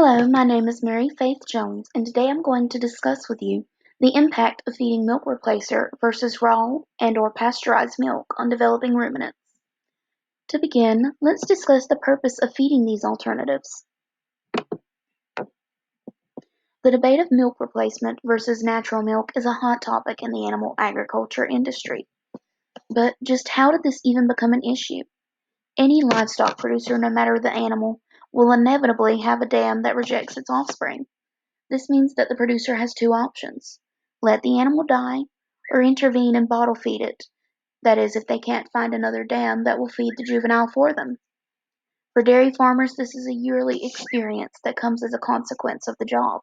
Hello, my name is Mary Faith Jones, and today I'm going to discuss with you the impact of feeding milk replacer versus raw and/or pasteurized milk on developing ruminants. To begin, let's discuss the purpose of feeding these alternatives. The debate of milk replacement versus natural milk is a hot topic in the animal agriculture industry. But just how did this even become an issue? Any livestock producer, no matter the animal, will inevitably have a dam that rejects its offspring. This means that the producer has two options: let the animal die, or intervene and bottle feed it, that is, if they can't find another dam that will feed the juvenile for them. For dairy farmers, this is a yearly experience that comes as a consequence of the job.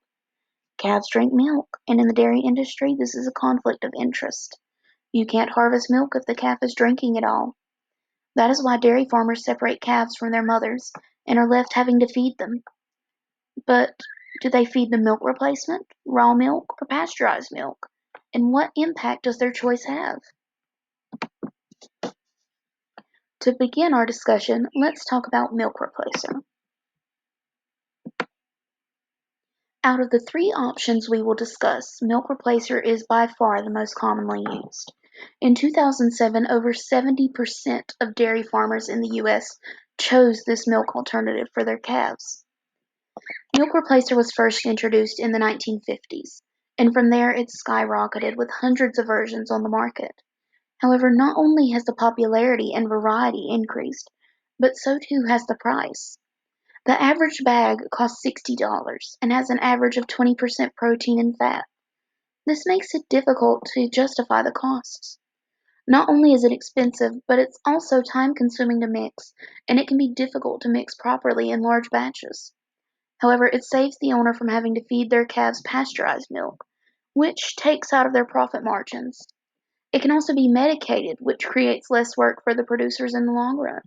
Calves drink milk, and in the dairy industry, this is a conflict of interest. You can't harvest milk if the calf is drinking it all. That is why dairy farmers separate calves from their mothers and are left having to feed them. But do they feed them milk replacement, raw milk, or pasteurized milk? And what impact does their choice have? To begin our discussion, let's talk about milk replacer. Out of the three options we will discuss, milk replacer is by far the most commonly used. In 2007, over 70% of dairy farmers in the US chose this milk alternative for their calves. Milk replacer was first introduced in the 1950s, and from there it skyrocketed with hundreds of versions on the market. However, not only has the popularity and variety increased, but so too has the price. The average bag costs $60 and has an average of 20% protein and fat. This makes it difficult to justify the costs. Not only is it expensive, but it's also time-consuming to mix, and it can be difficult to mix properly in large batches. However, it saves the owner from having to feed their calves pasteurized milk, which takes out of their profit margins. It can also be medicated, which creates less work for the producers in the long run.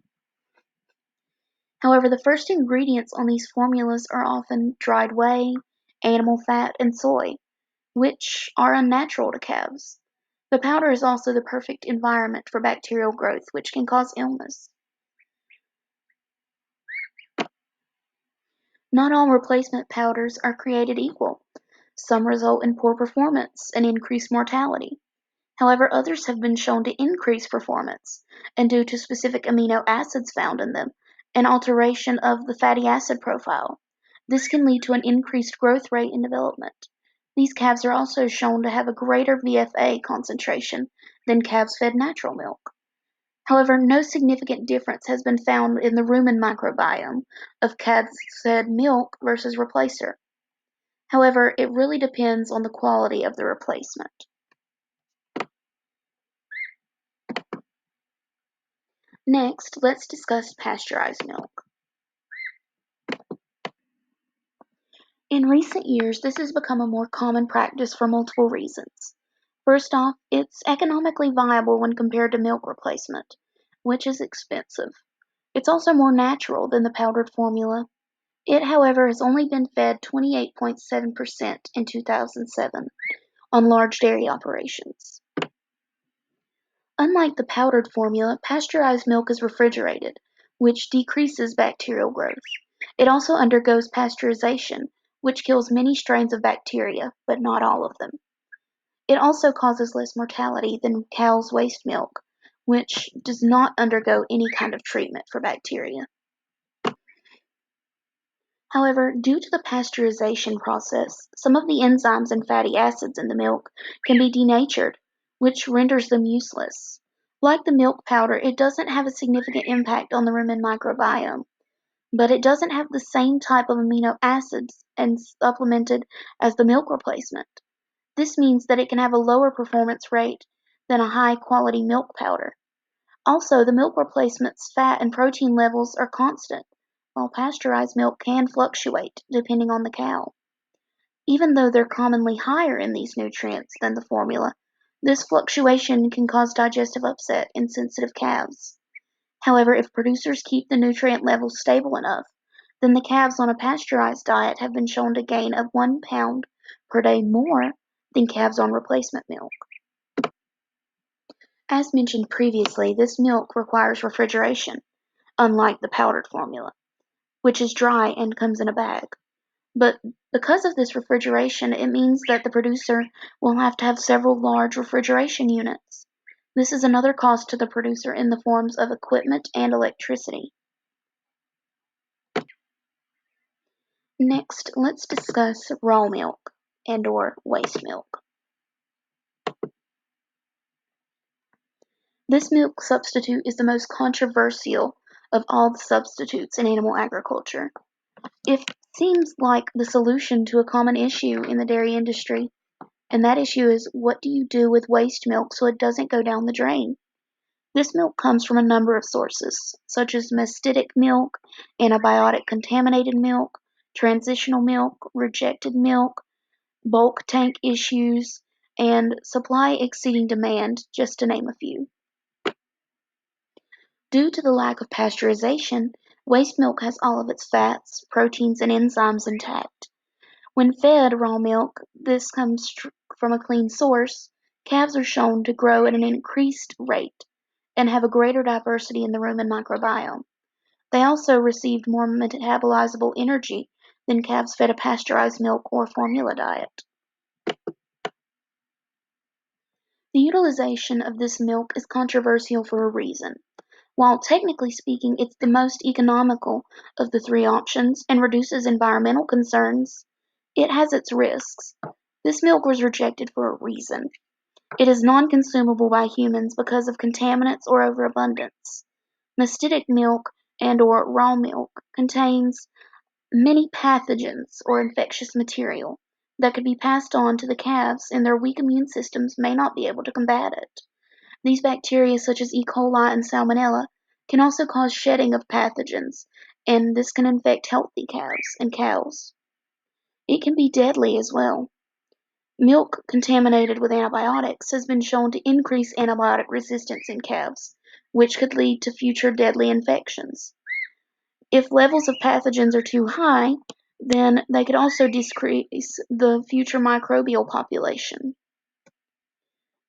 However, the first ingredients on these formulas are often dried whey, animal fat, and soy, which are unnatural to calves. The powder is also the perfect environment for bacterial growth, which can cause illness. Not all replacement powders are created equal. Some result in poor performance and increased mortality. However, others have been shown to increase performance, and due to specific amino acids found in them, an alteration of the fatty acid profile. This can lead to an increased growth rate and development. These calves are also shown to have a greater VFA concentration than calves fed natural milk. However, no significant difference has been found in the rumen microbiome of calves fed milk versus replacer. However, it really depends on the quality of the replacement. Next, let's discuss pasteurized milk. In recent years, this has become a more common practice for multiple reasons. First off, it's economically viable when compared to milk replacement, which is expensive. It's also more natural than the powdered formula. It, however, has only been fed 28.7% in 2007 on large dairy operations. Unlike the powdered formula, pasteurized milk is refrigerated, which decreases bacterial growth. It also undergoes pasteurization, which kills many strains of bacteria, but not all of them. It also causes less mortality than cow's waste milk, which does not undergo any kind of treatment for bacteria. However, due to the pasteurization process, some of the enzymes and fatty acids in the milk can be denatured, which renders them useless. Like the milk powder, it doesn't have a significant impact on the rumen microbiome, but it doesn't have the same type of amino acids and supplemented as the milk replacement. This means that it can have a lower performance rate than a high-quality milk powder. Also, the milk replacement's fat and protein levels are constant, while pasteurized milk can fluctuate depending on the cow. Even though they're commonly higher in these nutrients than the formula, this fluctuation can cause digestive upset in sensitive calves. However, if producers keep the nutrient levels stable enough, then the calves on a pasteurized diet have been shown to gain a 1 pound per day more than calves on replacement milk. As mentioned previously, this milk requires refrigeration, unlike the powdered formula, which is dry and comes in a bag. But because of this refrigeration, it means that the producer will have to have several large refrigeration units. This is another cost to the producer in the forms of equipment and electricity. Next, let's discuss raw milk and/or waste milk. This milk substitute is the most controversial of all the substitutes in animal agriculture. It seems like the solution to a common issue in the dairy industry, and that issue is, what do you do with waste milk so it doesn't go down the drain? This milk comes from a number of sources, such as mastitic milk, antibiotic contaminated milk, transitional milk, rejected milk, bulk tank issues, and supply exceeding demand, just to name a few. Due to the lack of pasteurization, waste milk has all of its fats, proteins, and enzymes intact. When fed raw milk, this comes from a clean source. Calves are shown to grow at an increased rate and have a greater diversity in the rumen microbiome. They also received more metabolizable energy than calves fed a pasteurized milk or formula diet. The utilization of this milk is controversial for a reason. While technically speaking it's the most economical of the three options and reduces environmental concerns, it has its risks. This milk was rejected for a reason. It is non-consumable by humans because of contaminants or overabundance. Mastitic milk and/or raw milk contains many pathogens or infectious material that could be passed on to the calves, and their weak immune systems may not be able to combat it. These bacteria, such as E. coli and Salmonella, can also cause shedding of pathogens, and this can infect healthy calves and cows. It can be deadly as well. Milk contaminated with antibiotics has been shown to increase antibiotic resistance in calves, which could lead to future deadly infections. If levels of pathogens are too high, then they could also decrease the future microbial population.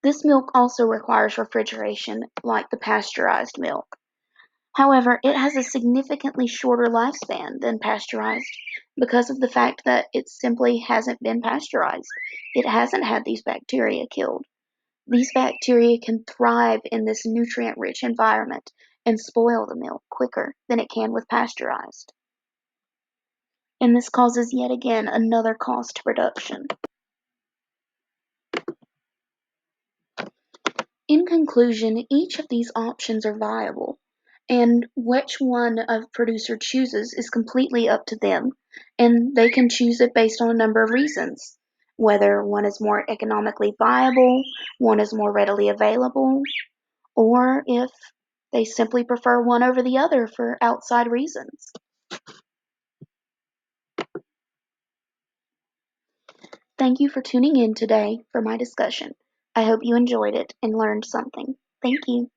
This milk also requires refrigeration, like the pasteurized milk. However, it has a significantly shorter lifespan than pasteurized because of the fact that it simply hasn't been pasteurized. It hasn't had these bacteria killed. These bacteria can thrive in this nutrient-rich environment and spoil the milk quicker than it can with pasteurized. And this causes yet again another cost to production. In conclusion, each of these options are viable, and which one a producer chooses is completely up to them, and they can choose it based on a number of reasons. Whether one is more economically viable, one is more readily available, or if they simply prefer one over the other for outside reasons. Thank you for tuning in today for my discussion. I hope you enjoyed it and learned something. Thank you.